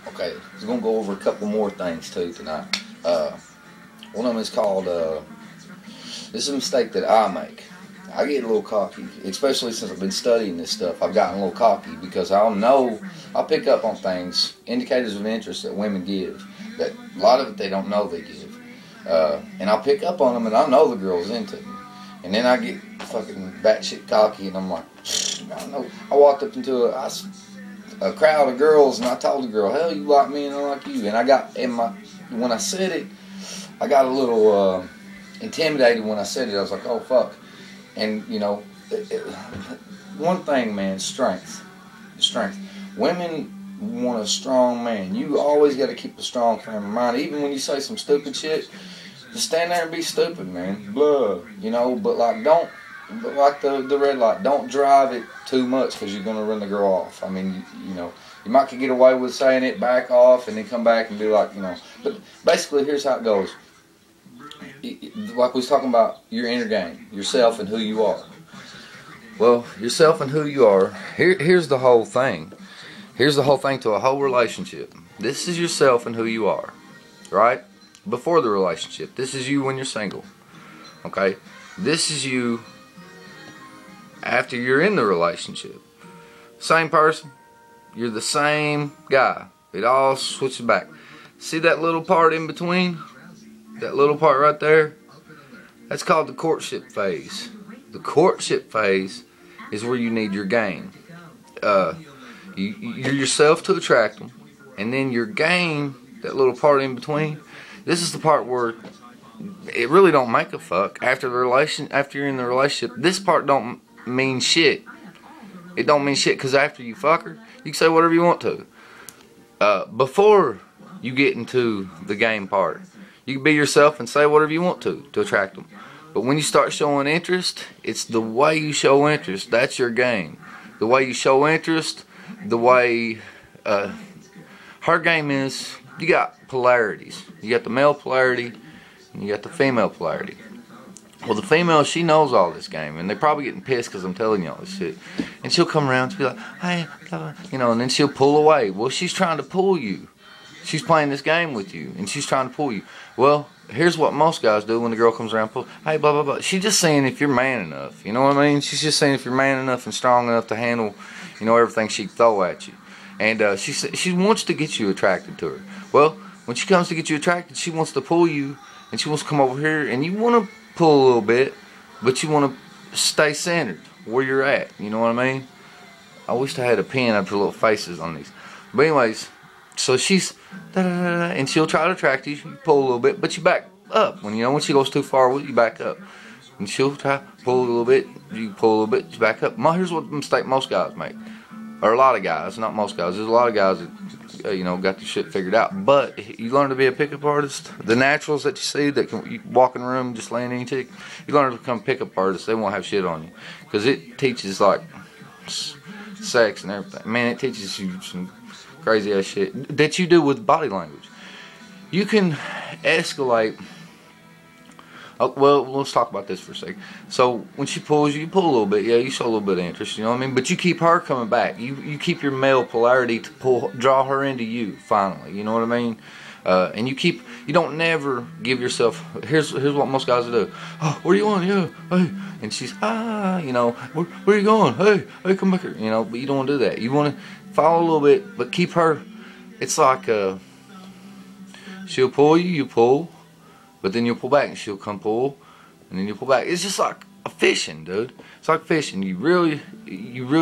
Okay, we're gonna go over a couple more things too tonight. One of them is called. This is a mistake that I make. I get a little cocky, especially since I've been studying this stuff. I've gotten a little cocky because I'll pick up on things, indicators of interest that women give. That a lot of it they don't know they give, and I'll pick up on them, and I know the girl's into me. And then I get fucking batshit cocky, and I'm like, I don't know. I walked up into a crowd of girls, and I told the girl, "Hell, you like me, and I like you." And I got when I said it, I got a little intimidated when I said it. I was like, "Oh fuck." And you know, one thing, man, strength. Women want a strong man. You always got to keep a strong frame of mind, even when you say some stupid shit. Just stand there and be stupid, man. Blah, you know. But like, the red light. Don't drive it too much because you're gonna run the girl off. I mean, you know, you might could get away with saying it, back off, and then come back and be like, you know. But basically, here's how it goes. Like we was talking about your inner game, yourself and who you are. Well, yourself and who you are. Here's the whole thing. Here's the whole thing to a whole relationship. This is yourself and who you are, right? Before the relationship. This is you when you're single. Okay? This is you after you're in the relationship. Same person. You're the same guy. It all switches back. See that little part in between? That little part right there? That's called the courtship phase. The courtship phase is where you need your game. You're yourself to attract them. And then your game, that little part in between, this is the part where it really don't make a fuck. After you're in the relationship, this part don't mean shit. It don't mean shit because after you fuck her, you can say whatever you want to. Before you get into the game part, you can be yourself and say whatever you want to attract them. But when you start showing interest, it's the way you show interest. That's your game. The way you show interest, the way her game is. You got polarities. You got the male polarity and you got the female polarity. Well, the female, she knows all this game, and they're probably getting pissed because I'm telling you all this shit. And she'll come around and be like, "Hey," you know, and then she'll pull away. Well, she's trying to pull you. She's playing this game with you, and she's trying to pull you. Well, here's what most guys do when the girl comes around, pull, "Hey, blah blah blah." She's just saying if you're man enough. You know what I mean? She's just saying if you're man enough and strong enough to handle, you know, everything she can throw at you. And she wants to get you attracted to her. Well, when she comes to get you attracted, she wants to pull you, and she wants to come over here, and you want to pull a little bit, but you want to stay centered where you're at. You know what I mean? I wish I had a pen. I'd put little faces on these. But anyways, so she's and she'll try to attract you. You pull a little bit, but you back up. When she goes too far with you, back up. And she'll try to pull a little bit. You pull a little bit, you back up. Here's what mistake most guys make. Or a lot of guys, not most guys. There's a lot of guys that, you know, got the shit figured out. But you learn to be a pickup artist. The naturals that you see that you walk in the room just laying any chick, you learn to become a pickup artist. They won't have shit on you, because it teaches like sex and everything. Man, it teaches you some crazy ass shit that you do with body language. You can escalate. Oh, well, let's talk about this for a second. So when she pulls you, pull a little bit. Yeah, you show a little bit of interest. You know what I mean? But you keep her coming back. You keep your male polarity to draw her into you. Finally, you know what I mean? And you don't never give yourself. Here's what most guys do. "Oh, where you going? Yeah, hey." And she's you know, where you going? Hey, come back here. You know, but you don't want to do that. You want to follow a little bit, but keep her. It's like she'll pull you, you pull. But then you'll pull back and she'll come pull, and then you'll pull back. It's just like a fishing, dude. It's like fishing. You reel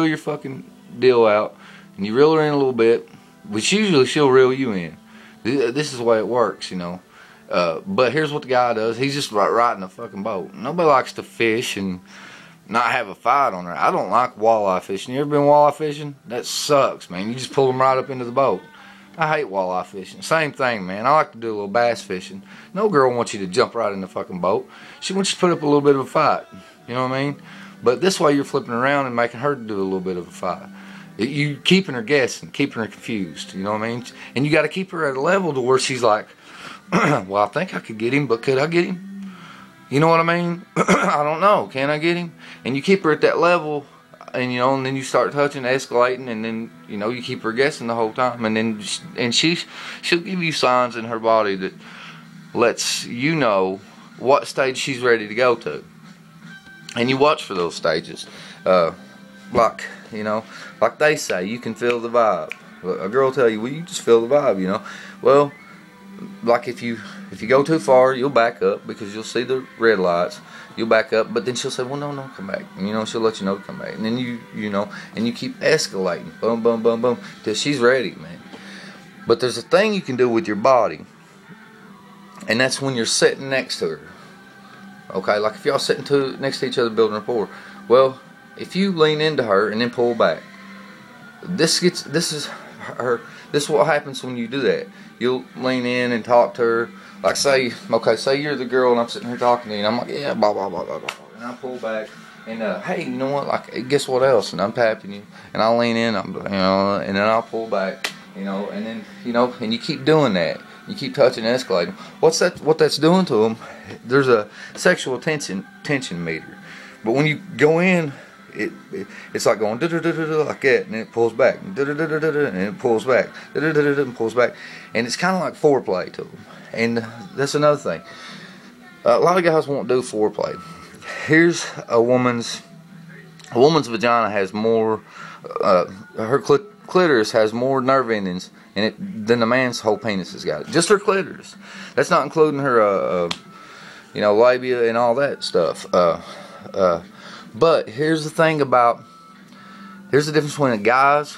your fucking deal out, and you reel her in a little bit, but usually she'll reel you in. This is the way it works, you know. But here's what the guy does. He's just riding a fucking boat. Nobody likes to fish and not have a fight on there. I don't like walleye fishing. You ever been walleye fishing? That sucks, man. You just pull them right up into the boat. I hate walleye fishing. Same thing, man. I like to do a little bass fishing. No girl wants you to jump right in the fucking boat. She wants you to put up a little bit of a fight. You know what I mean? But this way you're flipping around and making her do a little bit of a fight. You keeping her guessing, keeping her confused. You know what I mean? And you got to keep her at a level to where she's like, "Well, I think I could get him, but could I get him?" You know what I mean? "I don't know. Can I get him?" And you keep her at that level and then you start touching, escalating, and then you keep her guessing the whole time, and then she'll give you signs in her body that lets you know what stage she's ready to go to, and you watch for those stages. Like they say, you can feel the vibe. A girl will tell you, well, you just feel the vibe, Well, like if you go too far, you'll back up because you'll see the red lights. You'll back up, but then she'll say, well, no, come back. She'll let you know to come back. And then and you keep escalating. Boom, boom, boom, boom, till she's ready, man. But there's a thing you can do with your body, and that's when you're sitting next to her. Okay, like if y'all sitting next to each other building rapport. Well, if you lean into her and then pull back, this is what happens when you do that. You'll lean in and talk to her. Like say you're the girl and I'm sitting here talking to you and I'm like, yeah, blah, blah, blah, blah, blah. And I pull back and, hey, you know what, like, guess what else? And I'm tapping you and I'll lean in, and then I'll pull back, and then, and you keep doing that. You keep touching and escalating. What that's doing to them, there's a sexual tension meter. But when you go in, it's like going like that, and it pulls back, and it pulls back, and pulls back, and it's kind of like foreplay to them. And that's another thing. A lot of guys won't do foreplay. Here's a woman's vagina has more. Her clitoris has more nerve endings in it than the man's whole penis has got. Just her clitoris. That's not including her, labia and all that stuff. But here's the thing here's the difference between a guy's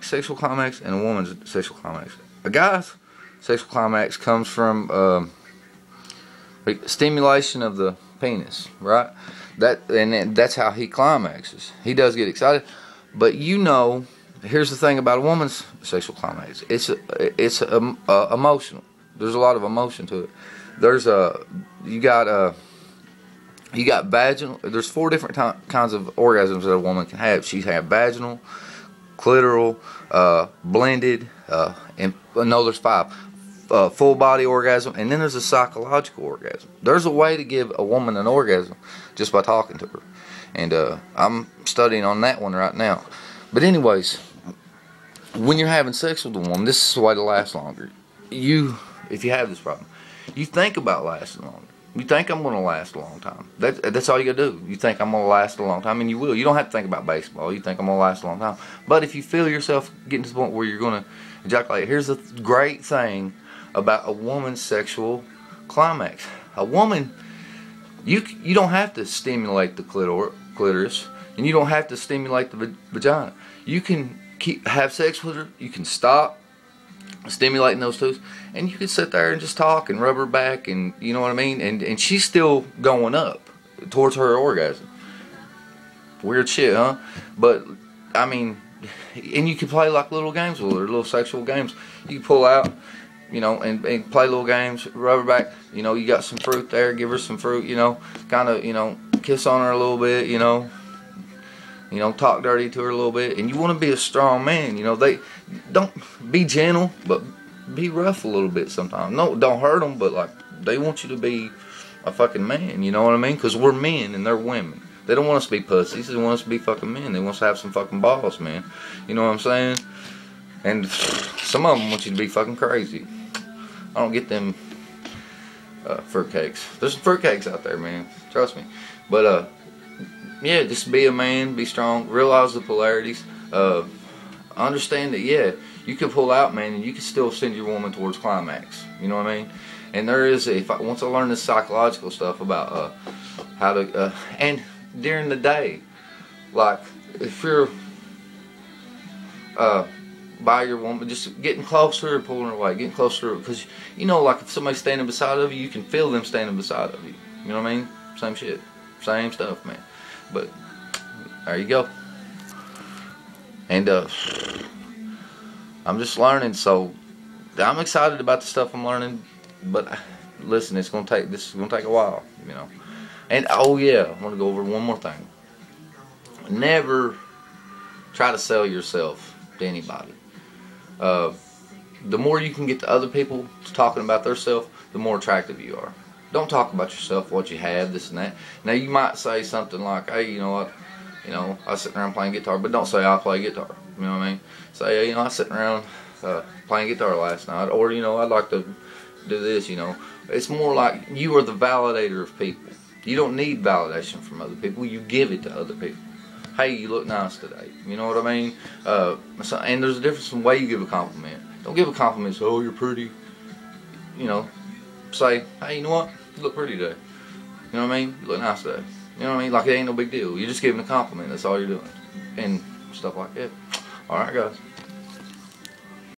sexual climax, and a woman's sexual climax. A guy's sexual climax comes from stimulation of the penis, right? That's how he climaxes. He does get excited, but here's the thing about a woman's sexual climax. It's emotional. There's a lot of emotion to it. You got vaginal. There's 4 different kinds of orgasms that a woman can have. She can have vaginal, clitoral, blended, and there's 5. Full body orgasm, and then there's a psychological orgasm. There's a way to give a woman an orgasm just by talking to her, and I'm studying on that one right now. But anyways, when you're having sex with a woman, this is the way to last longer. If you have this problem, you think about lasting longer. You think I'm going to last a long time. That's all you got to do. You think I'm going to last a long time, and you will. You don't have to think about baseball. You think I'm going to last a long time. But if you feel yourself getting to the point where you're going to ejaculate, here's the great thing about a woman's sexual climax. A woman, you don't have to stimulate the clitoris, and you don't have to stimulate the vagina. You can have sex with her. You can stop stimulating those two, and you can sit there and just talk and rub her back, and you know what I mean, and she's still going up towards her orgasm. Weird shit, huh? But I mean, and you can play like little games with her, little sexual games. You can pull out, and play little games, rub her back. You got some fruit there, give her some fruit. Kind of, kiss on her a little bit. Talk dirty to her a little bit, and you want to be a strong man. They don't be gentle, but be rough a little bit sometimes. No, don't hurt them, but like they want you to be a fucking man. You know what I mean? Because we're men and they're women. They don't want us to be pussies. They want us to be fucking men. They want us to have some fucking balls, man. You know what I'm saying? And some of them want you to be fucking crazy. I don't get them fruitcakes. There's some fruitcakes out there, man. Trust me. But yeah, just be a man, be strong, realize the polarities, understand that, yeah, you can pull out, man, and you can still send your woman towards climax. You know what I mean? And there is, once I learned this psychological stuff about how to, and during the day, like, if you're by your woman, just getting closer and pulling her away, getting closer, because, like, if somebody's standing beside of you, you can feel them standing beside of you. You know what I mean? Same shit. Same stuff, man. But there you go. And I'm just learning, so I'm excited about the stuff I'm learning. But listen, this is gonna take a while, And oh yeah, I want to go over one more thing. Never try to sell yourself to anybody. The more you can get to other people talking about themselves, the more attractive you are. Don't talk about yourself, what you have, this and that. Now you might say something like, hey, you know what, You know, I sit around playing guitar, but don't say I play guitar. You know what I mean? Say, you know, I sitting around playing guitar last night, or you know, I'd like to do this. You know, it's more like you are the validator of people. You don't need validation from other people. You give it to other people. Hey, you look nice today. You know what I mean? And there's a difference in the way you give a compliment. Don't give a compliment. Say, oh, you're pretty. You know, say, hey, you know what? You look pretty today. You know what I mean? You look nice today. You know what I mean? Like it ain't no big deal. You're just giving a compliment. That's all you're doing. And stuff like that. Alright, guys.